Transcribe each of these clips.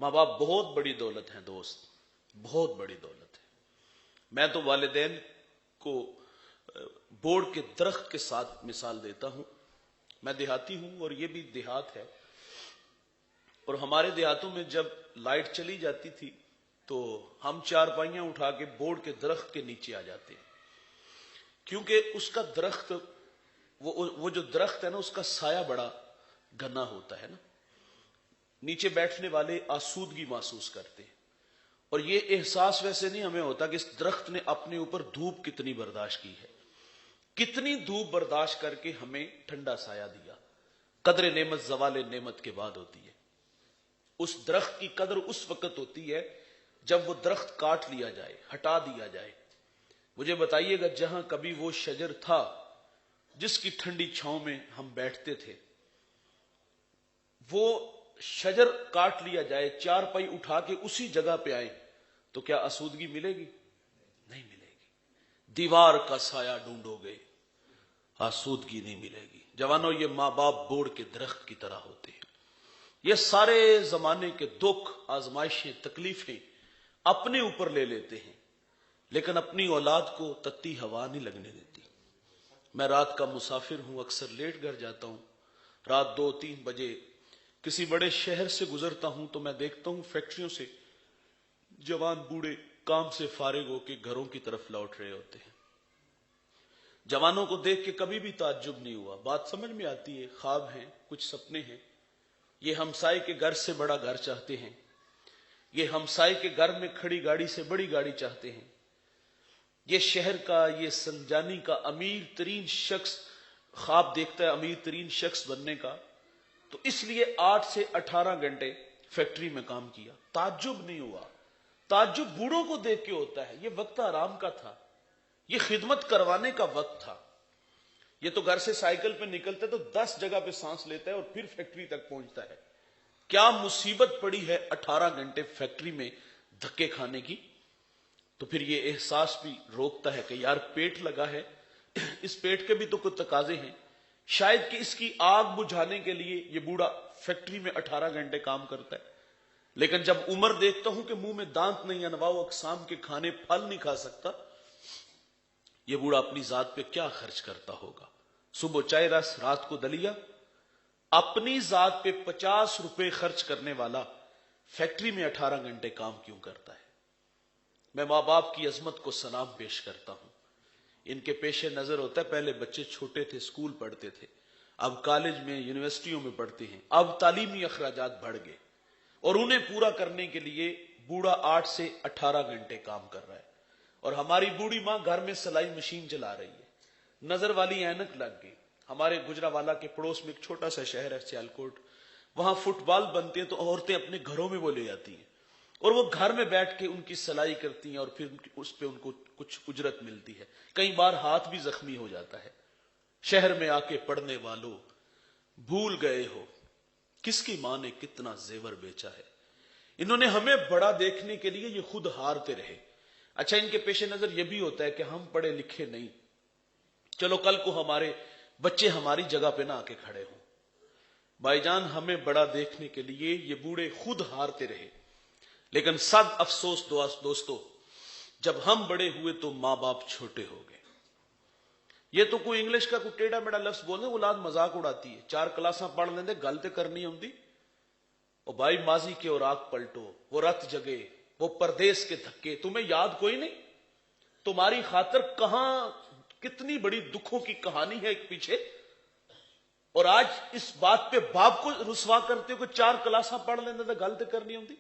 ماں باپ بہت بڑی دولت ہیں دوست، بہت بڑی دولت ہے۔ میں تو والدین کو بورڈ کے درخت کے ساتھ مثال دیتا ہوں۔ میں دیہاتی ہوں اور یہ بھی دیہات ہے، اور ہمارے دیہاتوں میں جب لائٹ چلی جاتی تھی تو ہم چارپائیاں اٹھا کے بورڈ کے درخت کے نیچے آ جاتے ہیں، کیونکہ اس کا درخت وہ جو درخت ہے نا، اس کا سایہ بڑا گھنا ہوتا ہے نا، نیچے بیٹھنے والے آسودگی محسوس کرتے ہیں۔ اور یہ احساس ویسے نہیں ہمیں ہوتا کہ اس درخت نے اپنے اوپر دھوپ کتنی برداشت کی ہے، کتنی دھوپ برداشت کر کے ہمیں ٹھنڈا سایہ دیا۔ قدر نعمت زوال نعمت کے بعد ہوتی ہے۔ اس درخت کی قدر اس وقت ہوتی ہے جب وہ درخت کاٹ لیا جائے، ہٹا دیا جائے۔ مجھے بتائیے گا، جہاں کبھی وہ شجر تھا جس کی ٹھنڈی چھاؤں میں ہم بیٹھتے تھے، وہ شجر کاٹ لیا جائے، چار پائی اٹھا کے اسی جگہ پہ آئے تو کیا آسودگی ملے گی؟ نہیں ملے گی۔ دیوار کا سایہ ڈھونڈو گے، آسودگی نہیں ملے گی۔ جوانوں، یہ ماں باپ بورڈ کے درخت کی طرح ہوتے ہیں۔ یہ سارے زمانے کے دکھ، آزمائشیں، تکلیفیں اپنے اوپر لے لیتے ہیں، لیکن اپنی اولاد کو تتی ہوا نہیں لگنے دیتی۔ میں رات کا مسافر ہوں، اکثر لیٹ گھر جاتا ہوں۔ رات 2-3 بجے کسی بڑے شہر سے گزرتا ہوں تو میں دیکھتا ہوں فیکٹریوں سے جوان بوڑھے کام سے فارغ ہو کے گھروں کی طرف لوٹ رہے ہوتے ہیں۔ جوانوں کو دیکھ کے کبھی بھی تعجب نہیں ہوا، بات سمجھ میں آتی ہے، خواب ہیں، کچھ سپنے ہیں۔ یہ ہمسائے کے گھر سے بڑا گھر چاہتے ہیں، یہ ہمسائے کے گھر میں کھڑی گاڑی سے بڑی گاڑی چاہتے ہیں، یہ شہر کا، یہ سنجانی کا امیر ترین شخص خواب دیکھتا ہے امیر ترین شخص بننے کا، تو اس لیے 8 سے 18 گھنٹے فیکٹری میں کام کیا۔ تعجب نہیں ہوا، تعجب بوڑھوں کو دیکھ کے ہوتا ہے۔ یہ وقت آرام کا تھا، یہ خدمت کروانے کا وقت تھا۔ یہ تو گھر سے سائیکل پہ نکلتا ہے تو 10 جگہ پہ سانس لیتا ہے اور پھر فیکٹری تک پہنچتا ہے۔ کیا مصیبت پڑی ہے 18 گھنٹے فیکٹری میں دھکے کھانے کی؟ تو پھر یہ احساس بھی روکتا ہے کہ یار پیٹ لگا ہے، اس پیٹ کے بھی تو کچھ تقاضے ہیں، شاید کہ اس کی آگ بجھانے کے لیے یہ بوڑھا فیکٹری میں 18 گھنٹے کام کرتا ہے۔ لیکن جب عمر دیکھتا ہوں کہ منہ میں دانت نہیں، انواع و اقسام کے کھانے پھل نہیں کھا سکتا، یہ بوڑھا اپنی ذات پہ کیا خرچ کرتا ہوگا؟ صبح چائے رس، رات کو دلیا۔ اپنی ذات پہ 50 روپے خرچ کرنے والا فیکٹری میں 18 گھنٹے کام کیوں کرتا ہے؟ میں ماں باپ کی عظمت کو سلام پیش کرتا ہوں۔ ان کے پیش نظر ہوتا ہے، پہلے بچے چھوٹے تھے، اسکول پڑھتے تھے، اب کالج میں، یونیورسٹیوں میں پڑھتے ہیں، اب تعلیمی اخراجات بڑھ گئے، اور انہیں پورا کرنے کے لیے بوڑھا 8 سے 18 گھنٹے کام کر رہا ہے۔ اور ہماری بوڑھی ماں گھر میں سلائی مشین چلا رہی ہے، نظر والی اینک لگ گئی۔ ہمارے گجرانوالہ کے پڑوس میں ایک چھوٹا سا شہر ہے سیالکوٹ، وہاں فٹ بال بنتے ہیں تو عورتیں اپنے گھروں میں وہ لے جاتی ہیں اور وہ گھر میں بیٹھ کے ان کی سلائی کرتی ہیں، اور پھر اس پہ ان کو کچھ اجرت ملتی ہے۔ کئی بار ہاتھ بھی زخمی ہو جاتا ہے۔ شہر میں آ کے پڑھنے والوں، بھول گئے ہو کس کی ماں نے کتنا زیور بیچا ہے۔ انہوں نے ہمیں بڑا دیکھنے کے لیے یہ خود ہارتے رہے۔ اچھا، ان کے پیش نظر یہ بھی ہوتا ہے کہ ہم پڑھے لکھے نہیں، چلو کل کو ہمارے بچے ہماری جگہ پہ نہ آ کے کھڑے ہوں۔ بھائی جان، ہمیں بڑا دیکھنے کے لیے یہ بوڑھے خود ہارتے رہے، لیکن سب افسوس دوستو، جب ہم بڑے ہوئے تو ماں باپ چھوٹے ہو گئے۔ یہ تو کوئی انگلش کا کوئی ٹیڑھا میڑا لفظ بولنے اولاد مذاق اڑاتی ہے، 4 کلاساں پڑھ لیندے، گل تے کرنی ہوندی۔ اور بھائی، ماضی کے اوراق پلٹو، وہ رت جگے، وہ پردیس کے دھکے، تمہیں یاد کوئی نہیں؟ تمہاری خاطر کہاں کتنی بڑی دکھوں کی کہانی ہے ایک پیچھے، اور آج اس بات پہ باپ کو رسوا کرتے ہو کہ 4 کلاساں پڑھ لیندے تو گل تے کرنی ہوندی۔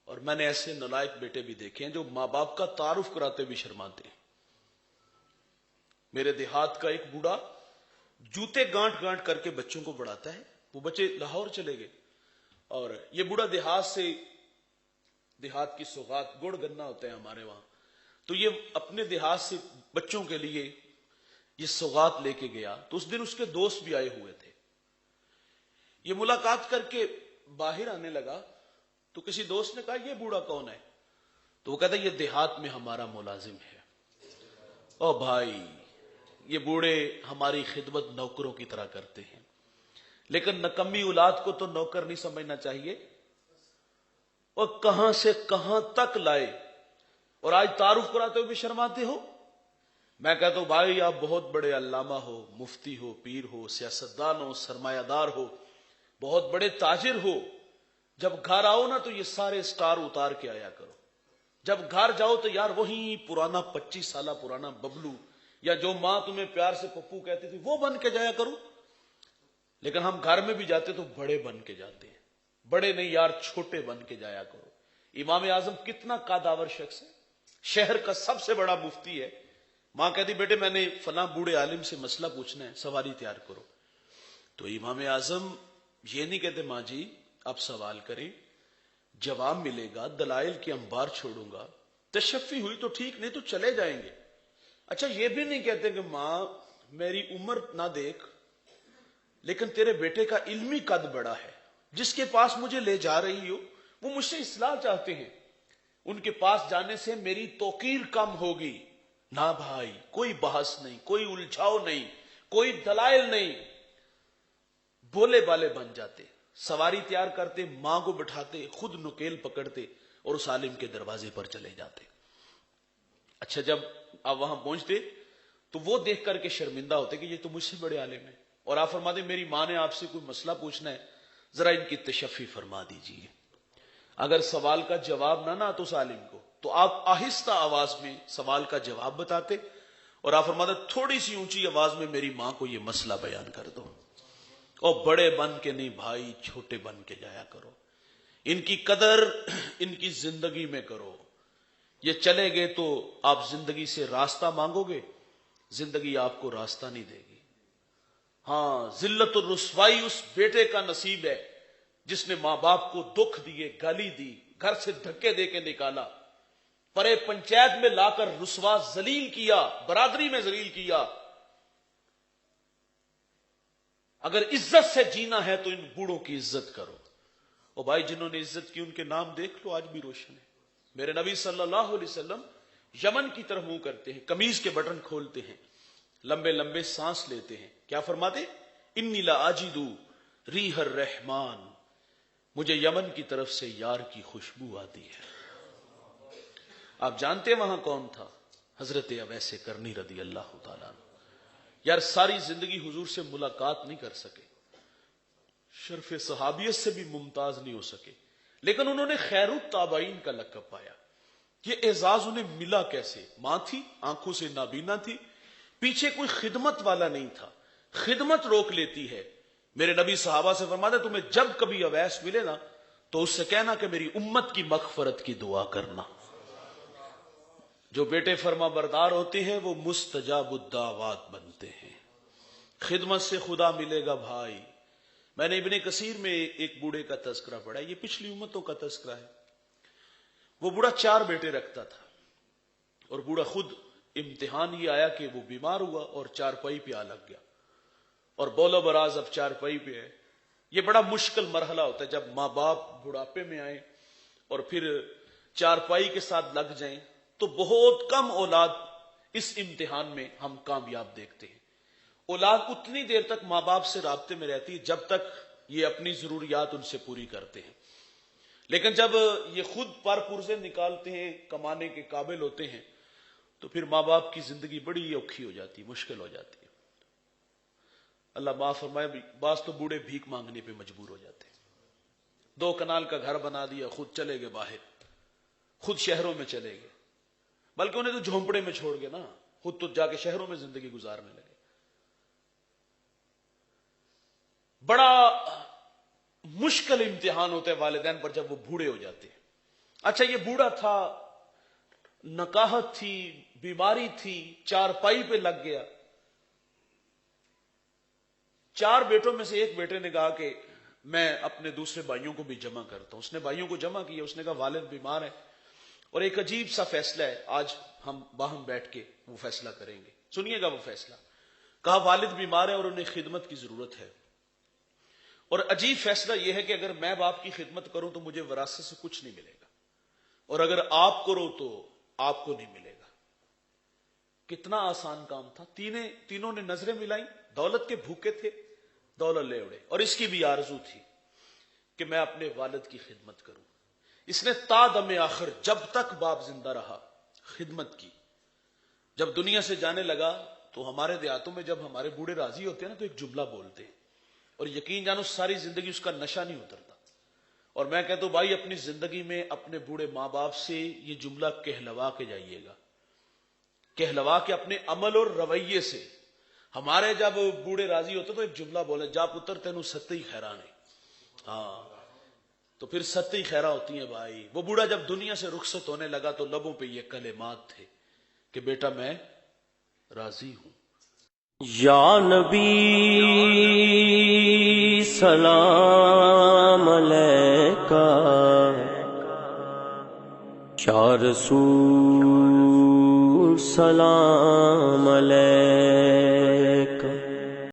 اور میں نے ایسے نالائق بیٹے بھی دیکھے ہیں جو ماں باپ کا تعارف کراتے بھی شرماتے ہیں۔ میرے دیہات کا ایک بوڑھا جوتے گانٹ گانٹ کر کے بچوں کو پڑھاتا ہے۔ وہ بچے لاہور چلے گئے، اور یہ بوڑھا دیہات کی سوغات، گڑ گنا ہوتا ہے ہمارے وہاں، تو یہ اپنے دیہات سے بچوں کے لیے یہ سوغات لے کے گیا، تو اس دن اس کے دوست بھی آئے ہوئے تھے۔ یہ ملاقات کر کے باہر آنے لگا تو کسی دوست نے کہا یہ بوڑھا کون ہے؟ تو وہ کہتا ہے یہ دیہات میں ہمارا ملازم ہے۔ او بھائی، یہ بوڑھے ہماری خدمت نوکروں کی طرح کرتے ہیں، لیکن نکمی اولاد کو تو نوکر نہیں سمجھنا چاہیے۔ اور کہاں سے کہاں تک لائے، اور آج تعارف کراتے ہوئے بھی شرماتے ہو۔ میں کہتا ہوں بھائی آپ بہت بڑے علامہ ہو، مفتی ہو، پیر ہو، سیاستدان ہو، سرمایہ دار ہو، بہت بڑے تاجر ہو، جب گھر آؤ نا تو یہ سارے سٹار اتار کے آیا کرو۔ جب گھر جاؤ تو یار وہی پرانا 25 سالہ پرانا ببلو، یا جو ماں تمہیں پیار سے پپو کہتی تھی وہ بن کے جایا کرو۔ لیکن ہم گھر میں بھی جاتے تو بڑے بن کے جاتے ہیں، بڑے نہیں یار چھوٹے بن کے جایا کرو۔ امام اعظم کتنا قادآور شخص ہے، شہر کا سب سے بڑا مفتی ہے۔ ماں کہتی بیٹے میں نے فلاں بوڑھے عالم سے مسئلہ پوچھنا ہے، سواری تیار کرو۔ تو امام اعظم یہ نہیں کہتے ماں جی آپ سوال کریں، جواب ملے گا، دلائل کے انبار چھوڑوں گا، تشفی ہوئی تو ٹھیک، نہیں تو چلے جائیں گے۔ اچھا یہ بھی نہیں کہتے کہ ماں میری عمر نہ دیکھ لیکن تیرے بیٹے کا علمی قد بڑا ہے، جس کے پاس مجھے لے جا رہی ہو وہ مجھ سے اصلاح چاہتے ہیں، ان کے پاس جانے سے میری توقیر کم ہوگی۔ نہ بھائی، کوئی بحث نہیں، کوئی الجھاؤ نہیں، کوئی دلائل نہیں، بولے بالے بن جاتے، سواری تیار کرتے، ماں کو بٹھاتے، خود نکیل پکڑتے اور اس عالم کے دروازے پر چلے جاتے۔ اچھا جب آپ وہاں پہنچتے تو وہ دیکھ کر کے شرمندہ ہوتے کہ یہ تو مجھ سے بڑے عالم ہیں، اور آپ فرماتے میری ماں نے آپ سے کوئی مسئلہ پوچھنا ہے، ذرا ان کی تشفی فرما دیجیے۔ اگر سوال کا جواب نہ آتا اس عالم کو تو آپ آہستہ آواز میں سوال کا جواب بتاتے، اور آپ فرماتے تھوڑی سی اونچی آواز میں میری ماں کو یہ مسئلہ بیان کر دو۔ اور بڑے بن کے نہیں بھائی، چھوٹے بن کے جایا کرو، ان کی قدر ان کی زندگی میں کرو۔ یہ چلے گئے تو آپ زندگی سے راستہ مانگو گے، زندگی آپ کو راستہ نہیں دے گی۔ ہاں ذلت اور رسوائی اس بیٹے کا نصیب ہے جس نے ماں باپ کو دکھ دیے، گالی دی، گھر سے دھکے دے کے نکالا، پرے پنچایت میں لا کر رسوا ذلیل کیا، برادری میں ذلیل کیا۔ اگر عزت سے جینا ہے تو ان بوڑھوں کی عزت کرو۔ اور بھائی جنہوں نے عزت کی ان کے نام دیکھ لو، آج بھی روشن ہے۔ میرے نبی صلی اللہ علیہ وسلم یمن کی طرف منہ کرتے ہیں، قمیض کے بٹن کھولتے ہیں، لمبے لمبے سانس لیتے ہیں، کیا فرماتے؟ انی لاجد ریح الرحمان، مجھے یمن کی طرف سے یار کی خوشبو آتی ہے۔ آپ جانتے ہیں وہاں کون تھا؟ حضرت اویس کرنی رضی اللہ تعالیٰ عنہ۔ یار ساری زندگی حضور سے ملاقات نہیں کر سکے، شرف صحابیت سے بھی ممتاز نہیں ہو سکے، لیکن انہوں نے خیر التابعین کا لقب پایا۔ یہ اعزاز انہیں ملا کیسے؟ ماں تھی، آنکھوں سے نابینا تھی، پیچھے کوئی خدمت والا نہیں تھا، خدمت روک لیتی ہے۔ میرے نبی صحابہ سے فرماتے تمہیں جب کبھی اویس ملے نا تو اس سے کہنا کہ میری امت کی مغفرت کی دعا کرنا۔ جو بیٹے فرما بردار ہوتے ہیں وہ مستجاب الدعوات بنتے ہیں، خدمت سے خدا ملے گا بھائی۔ میں نے ابن کثیر میں ایک بوڑھے کا تذکرہ پڑھا، یہ پچھلی امتوں کا تذکرہ ہے۔ وہ بوڑھا 4 بیٹے رکھتا تھا، اور بوڑھا خود امتحان یہ آیا کہ وہ بیمار ہوا اور چارپائی پہ آ لگ گیا، اور بولو براز اب چارپائی پہ ہے۔ یہ بڑا مشکل مرحلہ ہوتا ہے جب ماں باپ بڑھاپے میں آئیں اور پھر چارپائی کے ساتھ لگ جائیں، تو بہت کم اولاد اس امتحان میں ہم کامیاب دیکھتے ہیں۔ اولاد اتنی دیر تک ماں باپ سے رابطے میں رہتی ہے جب تک یہ اپنی ضروریات ان سے پوری کرتے ہیں، لیکن جب یہ خود پر پرزے نکالتے ہیں، کمانے کے قابل ہوتے ہیں، تو پھر ماں باپ کی زندگی بڑی اوکھی ہو جاتی، مشکل ہو جاتی ہے۔ اللہ معاف فرمائے، بعض تو بوڑھے بھیک مانگنے پہ مجبور ہو جاتے ہیں۔ 2 کنال کا گھر بنا دیا، خود چلے گئے باہر، خود شہروں میں چلے گئے، بلکہ انہیں تو جھونپڑے میں چھوڑ گئے نا، خود تو جا کے شہروں میں زندگی گزارنے لگے۔ بڑا مشکل امتحان ہوتا ہے والدین پر جب وہ بوڑھے ہو جاتے ہیں۔ اچھا یہ بوڑھا تھا، نکاحت تھی، بیماری تھی، چارپائی پہ لگ گیا۔ 4 بیٹوں میں سے ایک بیٹے نے کہا کہ میں اپنے دوسرے بھائیوں کو بھی جمع کرتا ہوں۔ اس نے بھائیوں کو جمع کیا، اس نے کہا والد بیمار ہے اور ایک عجیب سا فیصلہ ہے، آج ہم باہم بیٹھ کے وہ فیصلہ کریں گے، سنیے گا وہ فیصلہ۔ کہا والد بیمار ہے اور انہیں خدمت کی ضرورت ہے، اور عجیب فیصلہ یہ ہے کہ اگر میں باپ کی خدمت کروں تو مجھے وراثت سے کچھ نہیں ملے گا، اور اگر آپ کرو تو آپ کو نہیں ملے گا۔ کتنا آسان کام تھا، تینوں نے نظریں ملائیں، دولت کے بھوکے تھے، دولت لے اڑے، اور اس کی بھی آرزو تھی کہ میں اپنے والد کی خدمت کروں۔ اس نے تا دم آخر جب تک باپ زندہ رہا خدمت کی. جب دنیا سے جانے لگا تو ہمارے دیہاتوں میں جب ہمارے بوڑھے راضی ہوتے ہیں نا تو ایک جملہ بولتے ہیں, اور یقین جانو ساری زندگی اس کا نشہ نہیں اترتا. اور میں کہتا ہوں بھائی اپنی زندگی میں اپنے بوڑھے ماں باپ سے یہ جملہ کہلوا کے جائیے گا, کہلوا کے اپنے عمل اور رویے سے. ہمارے جب بوڑھے راضی ہوتے تو ایک جملہ بولے, جا پتر تینوں ستی خیران ہے. ہاں تو پھر ستی خیرہ ہوتی ہیں بھائی. وہ بوڑھا جب دنیا سے رخصت ہونے لگا تو لبوں پہ یہ کلمات تھے کہ بیٹا میں راضی ہوں. یا نبی سلام علیکہ, یا رسول سلام علیکہ.